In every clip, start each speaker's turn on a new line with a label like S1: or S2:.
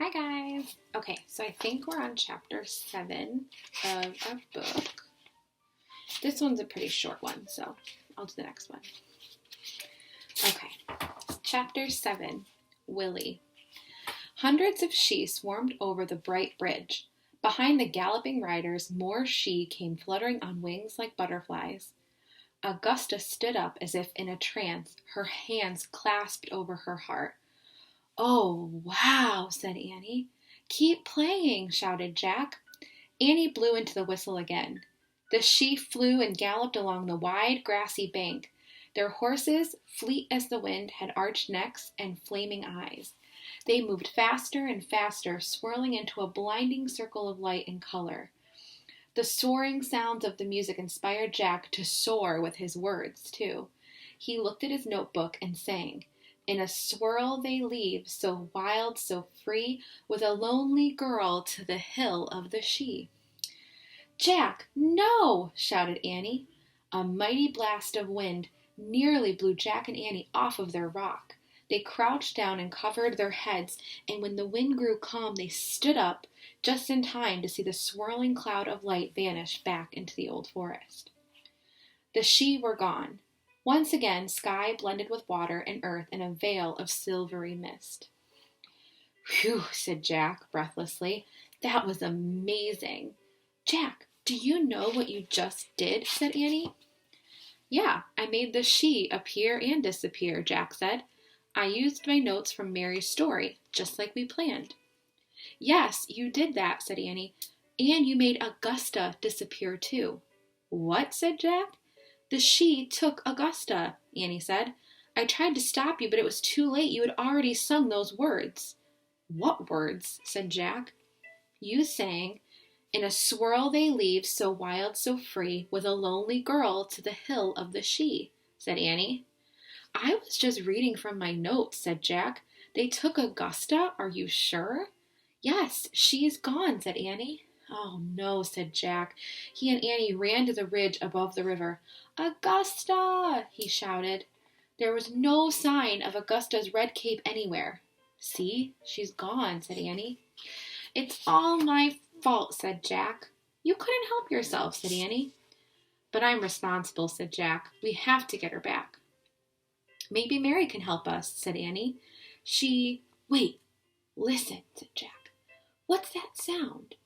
S1: Hi guys! Okay, so I think we're on chapter 7 of our book. This one's a pretty short one, so I'll do the next one. Okay, chapter 7, Willie. Hundreds of she swarmed over the bright bridge. Behind the galloping riders, more she came fluttering on wings like butterflies. Augusta stood up as if in a trance, her hands clasped over her heart. "Oh, wow," said Annie. "Keep playing," shouted Jack. Annie blew into the whistle again. The she flew and galloped along the wide, grassy bank. Their horses, fleet as the wind, had arched necks and flaming eyes. They moved faster and faster, swirling into a blinding circle of light and color. The soaring sounds of the music inspired Jack to soar with his words, too. He looked at his notebook and sang. "In a swirl they leave, so wild, so free, with a lonely girl to the hill of the she." "Jack, no!" shouted Annie. A mighty blast of wind nearly blew Jack and Annie off of their rock. They crouched down and covered their heads, and when the wind grew calm, they stood up just in time to see the swirling cloud of light vanish back into the old forest. The she were gone. Once again, sky blended with water and earth in a veil of silvery mist. "Whew," said Jack breathlessly. "That was amazing." "Jack, do you know what you just did?" said Annie. "Yeah, I made the she appear and disappear," Jack said. "I used my notes from Mary's story, just like we planned." "Yes, you did that," said Annie. "And you made Augusta disappear too." "What?" said Jack. "The she took Augusta," Annie said. "I tried to stop you, but it was too late. You had already sung those words." "What words?" said Jack. "You sang, 'In a swirl they leave, so wild, so free, with a lonely girl to the hill of the she,'" said Annie. "I was just reading from my notes," said Jack. "They took Augusta? Are you sure?" "Yes, she is gone," said Annie. "Oh, no," said Jack. He and Annie ran to the ridge above the river. "Augusta!" he shouted. There was no sign of Augusta's red cape anywhere. "See, she's gone," said Annie. "It's all my fault," said Jack. "You couldn't help yourself," said Annie. "But I'm responsible," said Jack. "We have to get her back." "Maybe Mary can help us," said Annie. "Wait, listen," said Jack. "What's that sound?"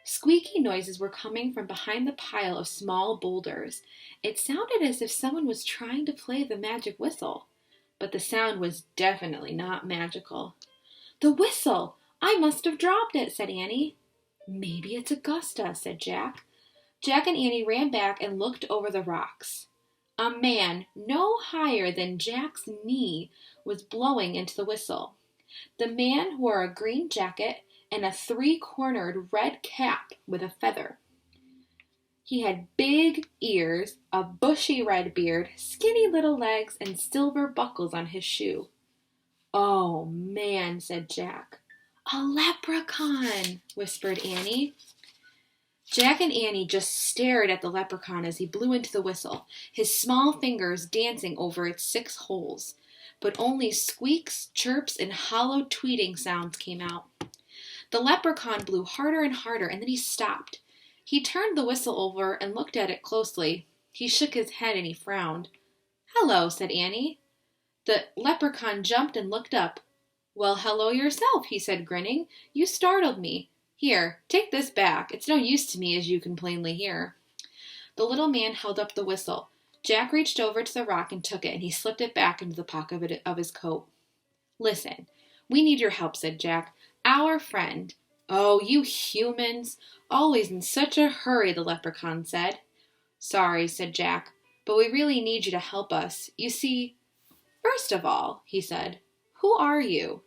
S1: Squeaky noises were coming from behind the pile of small boulders. It sounded as if someone was trying to play the magic whistle. But the sound was definitely not magical. "The whistle! I must have dropped it," said Annie. "Maybe it's Augusta," said Jack. Jack and Annie ran back and looked over the rocks. A man no higher than Jack's knee was blowing into the whistle. The man wore a green jacket and a three-cornered red cap with a feather. He had big ears, a bushy red beard, skinny little legs, and silver buckles on his shoe. "Oh, man," said Jack. "A leprechaun," whispered Annie. Jack and Annie just stared at the leprechaun as he blew into the whistle, his small fingers dancing over its 6 holes. But only squeaks, chirps, and hollow tweeting sounds came out. The leprechaun blew harder and harder, and then he stopped. He turned the whistle over and looked at it closely. He shook his head and he frowned. "Hello," said Annie. The leprechaun jumped and looked up. "Well, hello yourself," he said, grinning. "You startled me. Here, take this back. It's no use to me, as you can plainly hear." The little man held up the whistle. Jack reached over to the rock and took it, and he slipped it back into the pocket of his coat. "Listen, we need your help," said Jack. "Our friend—" "Oh, you humans! Always in such a hurry," the leprechaun said. "Sorry," said Jack, "but we really need you to help us. You see—" "First of all," he said, "who are you?"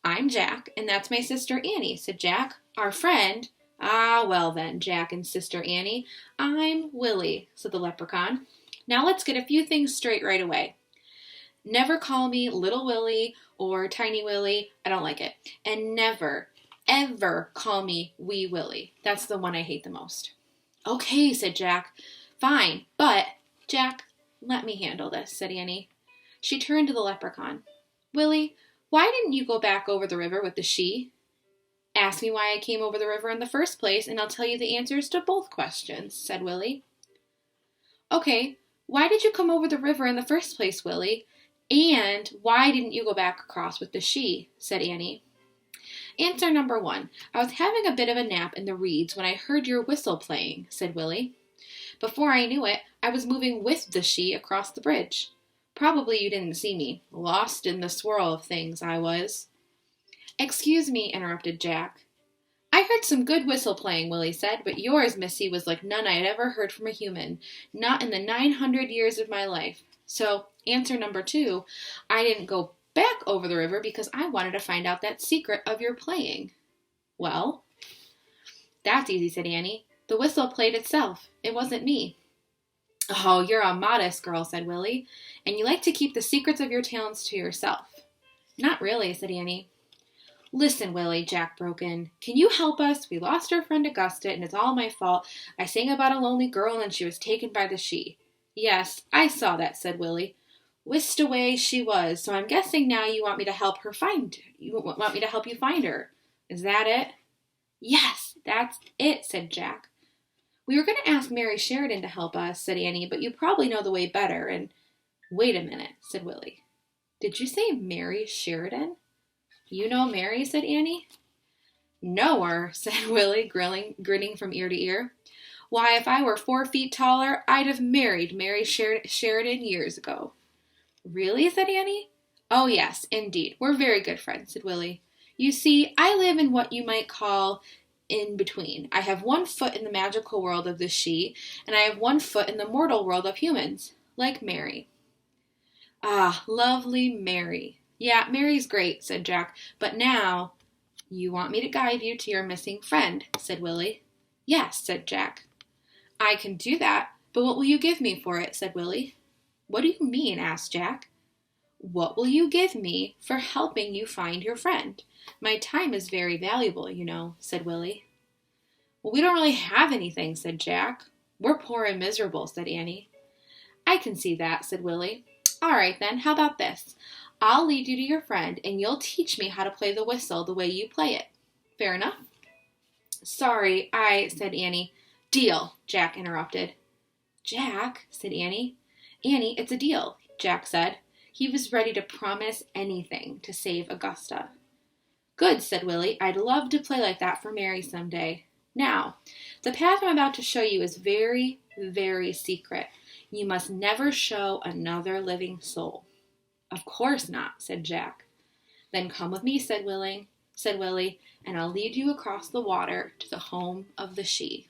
S1: "I'm Jack, and that's my sister Annie," said Jack. "Our friend—" "Ah, well then, Jack and sister Annie, I'm Willie," said the leprechaun. "Now let's get a few things straight right away. Never call me Little Willie or Tiny Willie. I don't like it. And never, ever call me Wee Willie. That's the one I hate the most." "Okay," said Jack. "Fine, but—" "Jack, let me handle this," said Annie. She turned to the leprechaun. "Willie, why didn't you go back over the river with the she?" Ask me why I came over the river in the first place, and I'll tell you the answers to both questions, said Willie. Okay, why did you come over the river in the first place, Willie? And why didn't you go back across with the she? Said Annie. Answer number 1. I was having a bit of a nap in the reeds when I heard your whistle playing, said Willie. Before I knew it, I was moving with the she across the bridge. Probably you didn't see me. Lost in the swirl of things, I was. Excuse me, interrupted Jack. I heard some good whistle playing, Willie said, but yours, Missy, was like none I had ever heard from a human, not in the 900 years of my life. So, answer number 2, I didn't go back over the river because I wanted to find out that secret of your playing. Well, that's easy, said Annie. The whistle played itself. It wasn't me. Oh, you're a modest girl, said Willie, and you like to keep the secrets of your talents to yourself. Not really, said Annie. Listen, Willie, Jack broke in. Can you help us? We lost our friend Augusta, and it's all my fault. I sang about a lonely girl, and she was taken by the she. Yes, I saw that, said Willie. Whisked away she was, so I'm guessing now you want me to help her find. You want me to help you find her. Is that it? Yes, that's it, said Jack. We were going to ask Mary Sheridan to help us, said Annie, but you probably know the way better, and... Wait a minute, said Willie. Did you say Mary Sheridan? You know Mary, said Annie. Know her, said Willie, grinning from ear to ear. Why, if I were 4 feet taller, I'd have married Mary Sheridan years ago. Really, said Annie. Oh, yes, indeed. We're very good friends, said Willie. You see, I live in what you might call in between. I have 1 foot in the magical world of the she, and I have 1 foot in the mortal world of humans, like Mary. Ah, lovely Mary. Yeah, Mary's great, said Jack, but now... You want me to guide you to your missing friend, said Willie. Yes, said Jack. I can do that, but what will you give me for it, said Willie. What do you mean, asked Jack. What will you give me for helping you find your friend? My time is very valuable, you know, said Willie. Well, we don't really have anything, said Jack. We're poor and miserable, said Annie. I can see that, said Willie. All right, then, how about this? I'll lead you to your friend, and you'll teach me how to play the whistle the way you play it. Fair enough? Sorry, said Annie. Deal, Jack interrupted. Jack, said Annie. Annie, it's a deal, Jack said. He was ready to promise anything to save Augusta. Good, said Willie. I'd love to play like that for Mary someday. Now, the path I'm about to show you is very, very secret. You must never show another living soul. Of course not, said Jack. Then come with me, said Willie, and I'll lead you across the water to the home of the she.